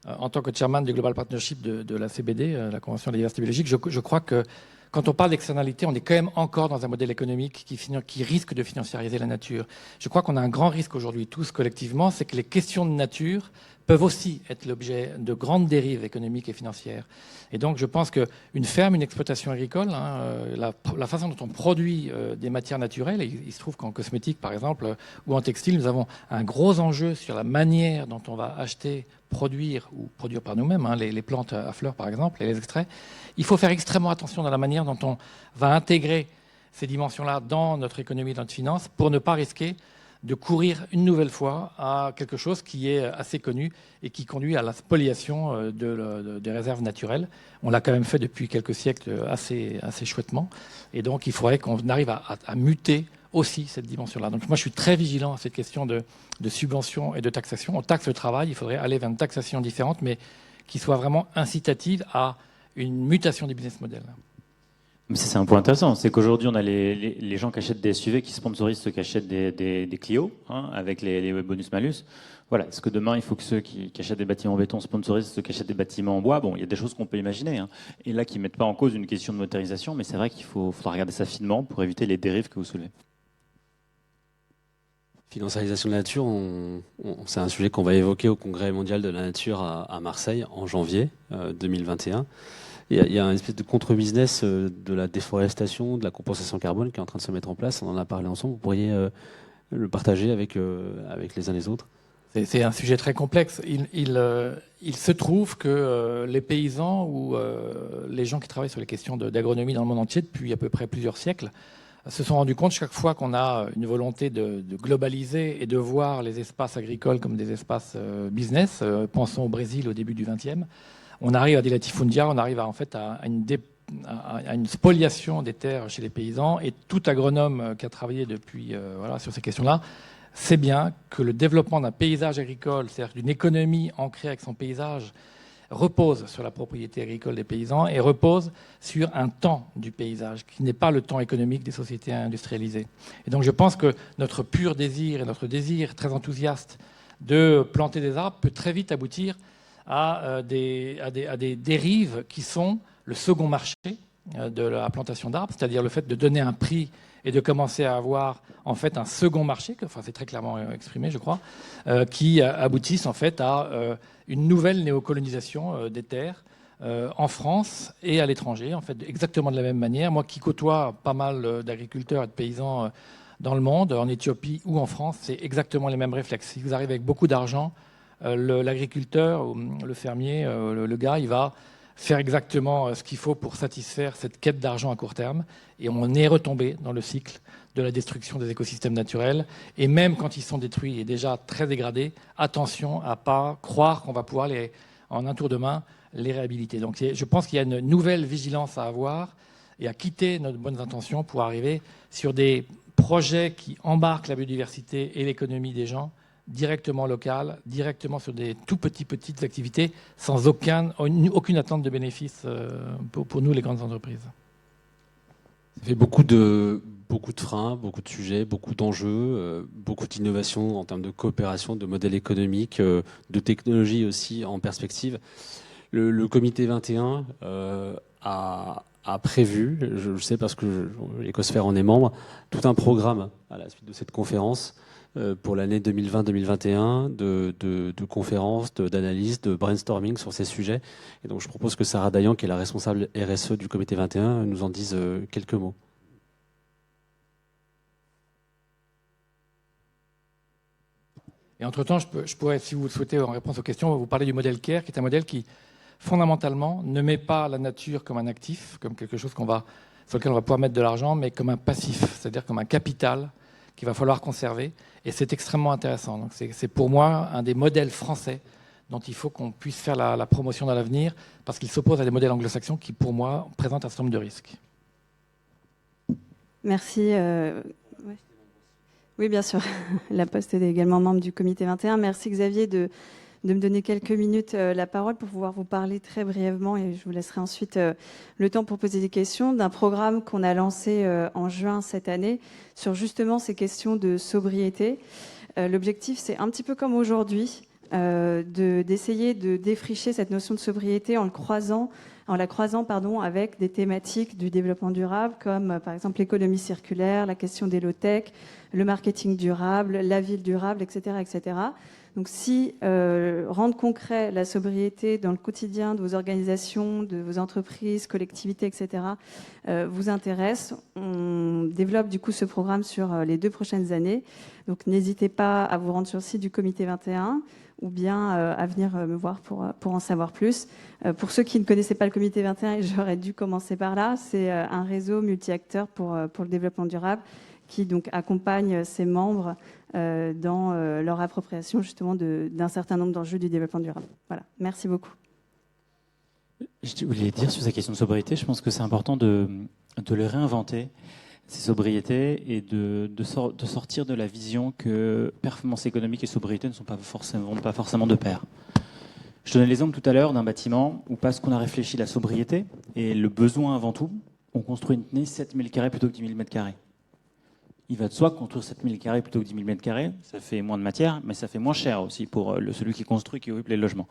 en tant que chairman du Global Partnership de la CBD, la Convention de la diversité biologique, je crois que quand on parle d'externalité, on est quand même encore dans un modèle économique qui risque de financiariser la nature. Je crois qu'on a un grand risque aujourd'hui, tous collectivement, c'est que les questions de nature peuvent aussi être l'objet de grandes dérives économiques et financières. Et donc je pense qu'une ferme, une exploitation agricole, la façon dont on produit des matières naturelles, et il se trouve qu'en cosmétique par exemple, ou en textile, nous avons un gros enjeu sur la manière dont on va acheter, produire ou produire par nous-mêmes, les plantes à fleurs par exemple, et les extraits. Il faut faire extrêmement attention dans la manière dont on va intégrer ces dimensions-là dans notre économie, dans notre finance, pour ne pas risquer de courir une nouvelle fois à quelque chose qui est assez connu et qui conduit à la spoliation des réserves naturelles. On l'a quand même fait depuis quelques siècles assez chouettement. Et donc, il faudrait qu'on arrive à muter aussi cette dimension-là. Donc, moi, je suis très vigilant à cette question de subvention et de taxation. On taxe le travail, il faudrait aller vers une taxation différente, mais qui soit vraiment incitative à une mutation du business model. C'est un point intéressant, c'est qu'aujourd'hui on a les gens qui achètent des SUV qui sponsorisent ceux qui achètent des Clio, avec les bonus-malus. Voilà. Est-ce que demain il faut que ceux qui achètent des bâtiments en béton sponsorisent ceux qui achètent des bâtiments en bois? Bon, il y a des choses qu'on peut imaginer, et là qui ne mettent pas en cause une question de motorisation, mais c'est vrai qu'il faudra regarder ça finement pour éviter les dérives que vous soulevez. Financiarisation de la nature, c'est un sujet qu'on va évoquer au Congrès mondial de la nature à Marseille en janvier 2021. Il y a un espèce de contre-business de la déforestation, de la compensation carbone qui est en train de se mettre en place. On en a parlé ensemble. Vous pourriez le partager avec les uns les autres? C'est un sujet très complexe. Il se trouve que les paysans ou les gens qui travaillent sur les questions d'agronomie dans le monde entier depuis à peu près plusieurs siècles se sont rendus compte chaque fois qu'on a une volonté de globaliser et de voir les espaces agricoles comme des espaces business. Pensons au Brésil au début du XXe. On arrive à des latifundia, on arrive à une spoliation des terres chez les paysans. Et tout agronome qui a travaillé depuis sur ces questions-là sait bien que le développement d'un paysage agricole, c'est-à-dire d'une économie ancrée avec son paysage, repose sur la propriété agricole des paysans et repose sur un temps du paysage qui n'est pas le temps économique des sociétés industrialisées. Et donc je pense que notre pur désir et notre désir très enthousiaste de planter des arbres peut très vite aboutir à des dérives qui sont le second marché de la plantation d'arbres, c'est-à-dire le fait de donner un prix et de commencer à avoir en fait un second marché, enfin c'est très clairement exprimé je crois, qui aboutissent en fait à une nouvelle néocolonisation des terres en France et à l'étranger, en fait exactement de la même manière. Moi qui côtoie pas mal d'agriculteurs et de paysans dans le monde, en Éthiopie ou en France, c'est exactement les mêmes réflexes. Si vous arrivez avec beaucoup d'argent, l'agriculteur, le fermier, le gars, il va faire exactement ce qu'il faut pour satisfaire cette quête d'argent à court terme. Et on est retombé dans le cycle de la destruction des écosystèmes naturels. Et même quand ils sont détruits et déjà très dégradés, attention à ne pas croire qu'on va pouvoir, en un tour de main, les réhabiliter. Donc je pense qu'il y a une nouvelle vigilance à avoir et à quitter nos bonnes intentions pour arriver sur des projets qui embarquent la biodiversité et l'économie des gens directement local, directement sur des tout petites activités, sans aucune attente de bénéfice pour nous, les grandes entreprises. Ça fait beaucoup de freins, beaucoup de sujets, beaucoup d'enjeux, beaucoup d'innovations en termes de coopération, de modèles économiques, de technologie aussi en perspective. Le comité 21 a prévu, je le sais parce que l'Ecosphère en est membre, tout un programme à la suite de cette conférence pour l'année 2020-2021 de conférences, d'analyses, de brainstorming sur ces sujets. Et donc je propose que Sarah Dayan, qui est la responsable RSE du comité 21, nous en dise quelques mots. Et entre-temps, je pourrais, si vous le souhaitez, en réponse aux questions, vous parler du modèle CARE, qui est un modèle qui, fondamentalement, ne met pas la nature comme un actif, comme quelque chose sur lequel on va pouvoir mettre de l'argent, mais comme un passif, c'est-à-dire comme un capital qu'il va falloir conserver. Et c'est extrêmement intéressant. Donc c'est pour moi un des modèles français dont il faut qu'on puisse faire la promotion dans l'avenir, parce qu'il s'oppose à des modèles anglo-saxons qui, pour moi, présentent un certain nombre de risques. Merci. Oui, bien sûr. La Poste est également membre du comité 21. Merci Xavier de me donner quelques minutes la parole pour pouvoir vous parler très brièvement, et je vous laisserai ensuite le temps pour poser des questions, d'un programme qu'on a lancé en juin cette année sur justement ces questions de sobriété. L'objectif, c'est un petit peu comme aujourd'hui, d'essayer de défricher cette notion de sobriété en la croisant avec des thématiques du développement durable, comme par exemple l'économie circulaire, la question des low-tech, le marketing durable, la ville durable, etc., etc. Donc si rendre concret la sobriété dans le quotidien de vos organisations, de vos entreprises, collectivités, etc., vous intéresse, on développe du coup ce programme sur les 2 prochaines années. Donc n'hésitez pas à vous rendre sur le site du comité 21 ou bien à venir me voir pour en savoir plus. Pour ceux qui ne connaissaient pas le comité 21, et j'aurais dû commencer par là, c'est un réseau multi-acteurs pour le développement durable qui donc accompagne ses membres dans leur appropriation justement d'un certain nombre d'enjeux du développement durable. Voilà, merci beaucoup. Je voulais dire sur sa question de sobriété, je pense que c'est important de le réinventer, ces sobriétés, et de sortir de la vision que performance économique et sobriété ne vont pas forcément de pair. Je donnais l'exemple tout à l'heure d'un bâtiment où, parce qu'on a réfléchi la sobriété et le besoin avant tout, on construit une tenue 7000 carrés plutôt que 10 000 mètres carrés. Il va de soi que construire 7000 carrés plutôt que 10 000 mètres carrés, ça fait moins de matière, mais ça fait moins cher aussi pour celui qui construit, qui occupe les logements.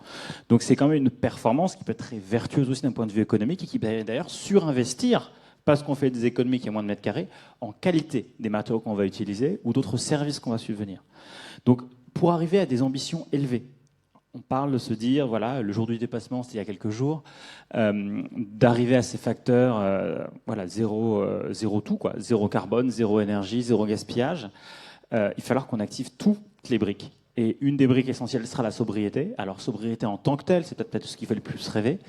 Donc c'est quand même une performance qui peut être très vertueuse aussi d'un point de vue économique et qui peut d'ailleurs surinvestir parce qu'on fait des économies qui ont moins de mètres carrés, en qualité des matériaux qu'on va utiliser ou d'autres services qu'on va subvenir. Donc, pour arriver à des ambitions élevées, on parle de se dire, voilà, le jour du dépassement, c'était il y a quelques jours, d'arriver à ces facteurs, voilà, zéro tout, quoi, zéro carbone, zéro énergie, zéro gaspillage. Il va falloir qu'on active toutes les briques. Et une des briques essentielles sera la sobriété. Alors, sobriété en tant que telle, c'est peut-être ce qui fait le plus rêver,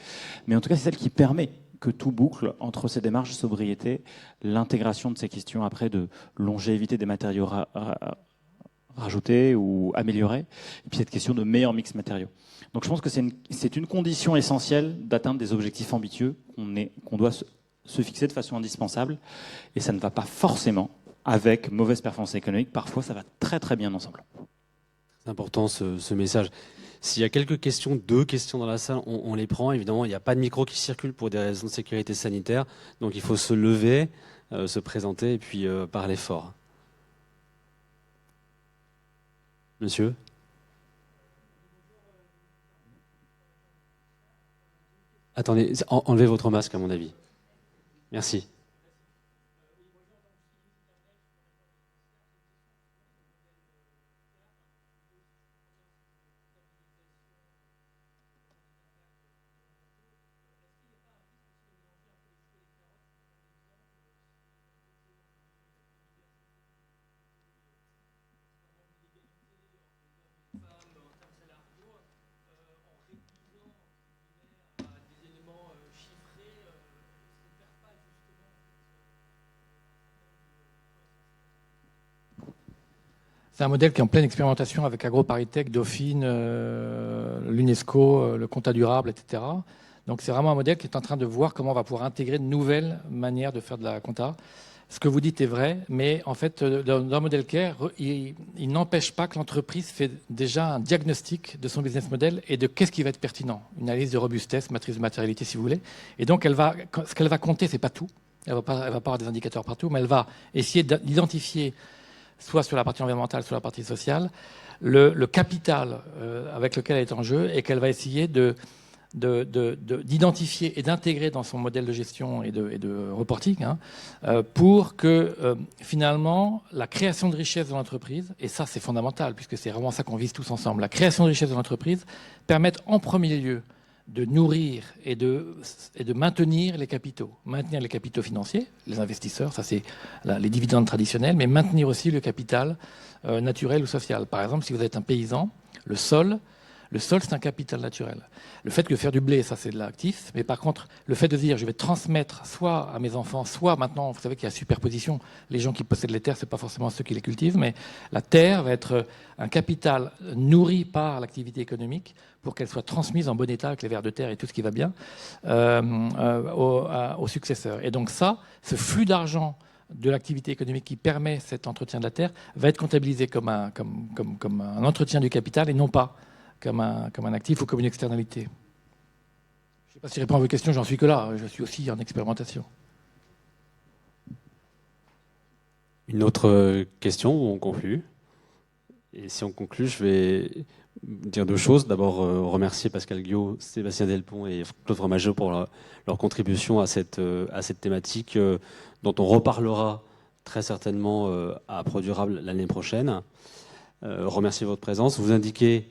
mais en tout cas, c'est celle qui permet que tout boucle entre ces démarches de sobriété, l'intégration de ces questions après de longévité des matériaux rajouter ou améliorer, et puis cette question de meilleur mix matériaux. Donc je pense que c'est une condition essentielle d'atteindre des objectifs ambitieux qu'on doit se fixer de façon indispensable, et ça ne va pas forcément avec mauvaise performance économique, parfois ça va très très bien ensemble. C'est important ce message. S'il y a quelques questions, 2 questions dans la salle, on les prend. Évidemment, il n'y a pas de micro qui circule pour des raisons de sécurité sanitaire, donc il faut se lever, se présenter et puis parler fort. Monsieur ? Attendez, enlevez votre masque à mon avis. Merci. C'est un modèle qui est en pleine expérimentation avec AgroParisTech, Dauphine, l'UNESCO, le Compta durable, etc. Donc c'est vraiment un modèle qui est en train de voir comment on va pouvoir intégrer de nouvelles manières de faire de la compta. Ce que vous dites est vrai, mais en fait, dans un modèle CARE, il n'empêche pas que l'entreprise fait déjà un diagnostic de son business model et de qu'est-ce qui va être pertinent. Une analyse de robustesse, matrice de matérialité si vous voulez. Et donc ce qu'elle va compter, c'est pas tout. Elle va pas avoir des indicateurs partout, mais elle va essayer d'identifier, soit sur la partie environnementale, soit la partie sociale, le capital avec lequel elle est en jeu, et qu'elle va essayer d'identifier et d'intégrer dans son modèle de gestion et de reporting, pour que finalement la création de richesse de l'entreprise, et ça c'est fondamental puisque c'est vraiment ça qu'on vise tous ensemble, la création de richesse de l'entreprise permette en premier lieu de nourrir et de maintenir les capitaux. Maintenir les capitaux financiers, les investisseurs, ça c'est les dividendes traditionnels, mais maintenir aussi le capital naturel ou social. Par exemple, si vous êtes un paysan, le sol, c'est un capital naturel. Le fait que faire du blé, ça, c'est de l'actif. Mais par contre, le fait de dire, je vais transmettre soit à mes enfants, soit maintenant, vous savez qu'il y a superposition. Les gens qui possèdent les terres, c'est pas forcément ceux qui les cultivent, mais la terre va être un capital nourri par l'activité économique pour qu'elle soit transmise en bon état avec les vers de terre et tout ce qui va bien aux successeurs. Et donc ça, ce flux d'argent de l'activité économique qui permet cet entretien de la terre va être comptabilisé comme un entretien du capital et non pas comme un actif ou comme une externalité. Je ne sais pas si je réponds à vos questions, j'en suis que là, je suis aussi en expérimentation. Une autre question où on conclut. Et si on conclut, je vais dire 2 choses. D'abord, remercier Pascal Guiot, Sébastien Delpont et Claude Fromageau pour leur contribution à cette thématique dont on reparlera très certainement à ProDurable l'année prochaine. Remercier votre présence. Vous indiquer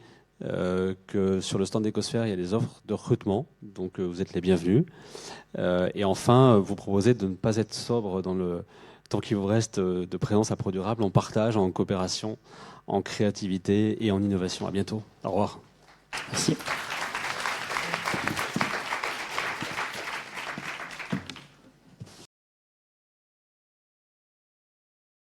que sur le stand d'Ecosphère, il y a des offres de recrutement, donc vous êtes les bienvenus. Et enfin, vous proposer de ne pas être sobre dans le temps qu'il vous reste de présence à ProDurable, en partage, en coopération, en créativité et en innovation. À bientôt. Au revoir. Merci.